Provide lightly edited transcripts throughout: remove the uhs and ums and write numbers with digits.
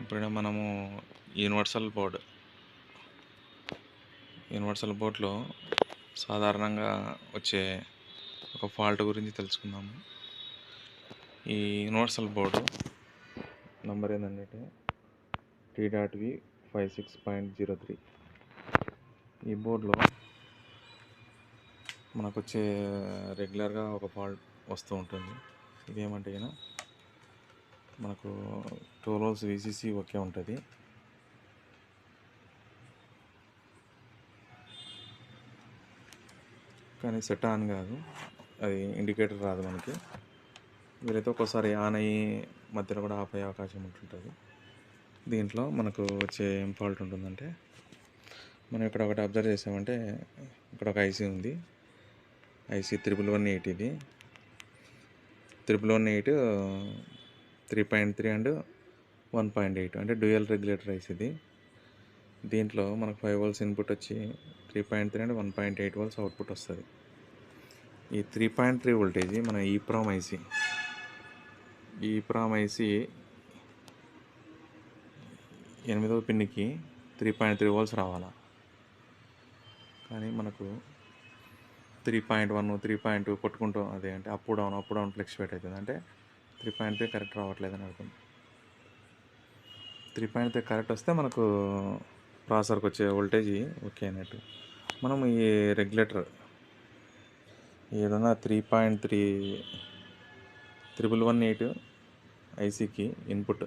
ఇప్పుడు మనము యూనివర్సల్ బోర్డ్లో సాధారణంగా వచ్చే ఒక ఫాల్ట్ గురించి తెలుసుకుందాము. ఈ యూనివర్సల్ బోర్డు నంబర్ ఏంటంటే T.V56.03. ఈ బోర్డులో మనకు వచ్చే రెగ్యులర్గా ఒక ఫాల్ట్ వస్తూ ఉంటుంది. ఇదేమంటే మనకు 12 volts VCC ఒకే ఉంటుంది. కానీ సెట్ ఆన్ కాదు, అది ఇండికేటర్ రాదు మనకి. వీలైతే ఒక్కోసారి ఆన్ అయ్యి మధ్యలో కూడా ఆఫ్ అయ్యే అవకాశం ఉంటుంటుంది. దీంట్లో మనకు వచ్చే ఏం ఫాల్ట్ ఉంటుందంటే, మనం ఇక్కడ ఒకటి అబ్జర్వ్ చేసామంటే ఇక్కడ ఒక ఐసీ ఉంది. ఐసీ 1118. ఇది 1118 3.3 అండ్ 1.8 అంటే డ్యూయల్ రెగ్యులేటర్ ఐసీ ఇది. దీంట్లో మనకు 5 volts ఇన్పుట్ వచ్చి 3.3 అండ్ 1.8 volts అవుట్పుట్ వస్తుంది. ఈ 3.3 వోల్టేజ్ మన ఈప్రామ్ ఐసీ 8వ పిన్కి 3.3 volts రావాలా. కానీ మనకు 3.1 3.2 కొట్టుకుంటూ అదే అంటే అప్ డౌన్ ఫ్లక్చువేట్ అవుతుంది. అంటే 3.3 కరెక్ట్ రావట్లేదని అర్థం. 3.3 కరెక్ట్ వస్తే మనకు ప్రాసెసర్కి వచ్చే వోల్టేజ్ ఓకే అన్నట్టు. మనం ఈ రెగ్యులేటర్ ఏదైనా 3.3 ఐసీకి ఇన్పుట్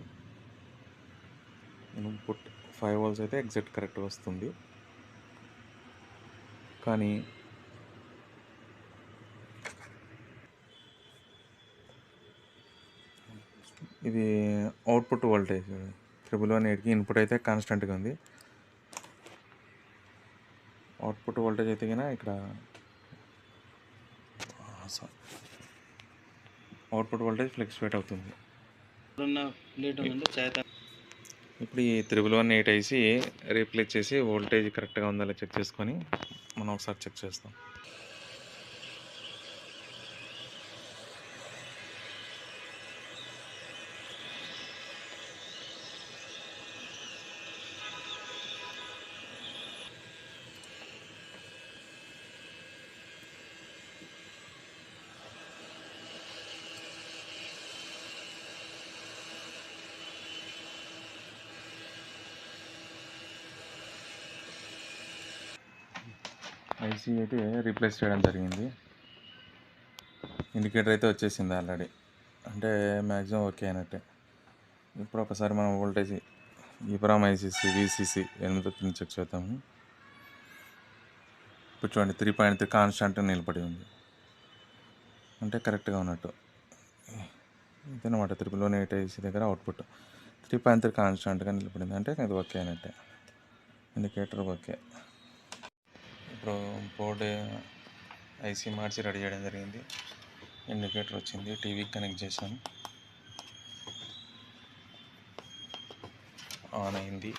5 volts అయితే ఎగ్జాక్ట్ కరెక్ట్ వస్తుంది. కానీ ఇది అవుట్పుట్ వోల్టేజ్ 1118కి ఇన్పుట్ అయితే కాన్స్టెంట్గా ఉంది. అవుట్పుట్ వోల్టేజ్ అయితే ఇక్కడ అవుట్పుట్ వోల్టేజ్ ఫ్లక్చువేట్ అవుతుంది. ఇప్పుడు ఈ 1118 ఐసీ రీప్లేస్ చేసి వోల్టేజ్ కరెక్ట్గా ఉందా చెక్ చేసుకొని మనం ఒకసారి చెక్ చేస్తాం. ఐసీ అయితే రీప్లేస్ చేయడం జరిగింది. ఇండికేటర్ అయితే వచ్చేసింది ఆల్రెడీ, అంటే మ్యాక్సిమం ఓకే అయినట్టే. ఇప్పుడు ఒకసారి మనం వోల్టేజ్ ఈప్రామ్ ఐసీసీ VCC 8వ పిన్ చెక్ చేద్దాము. ఇప్పుడు చూడండి 3.3 కాన్స్టాంట్ నిలబడి ఉంది, అంటే కరెక్ట్గా ఉన్నట్టు. ఇదన్నమాట 1118 ఐసీ దగ్గర అవుట్పుట్ 3.3 కాన్స్టాంట్గా నిలబడింది, అంటే ఇది ఓకే అయినట్టే, ఇండికేటర్ ఓకే. ఇప్పుడు బోర్డు ఐసీ మార్చి రెడీ చేయడం జరిగింది. ఇండికేటర్ వచ్చింది, టీవీకి కనెక్ట్ చేసాం, ఆన్ అయింది.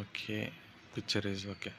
Okay, picture is okay.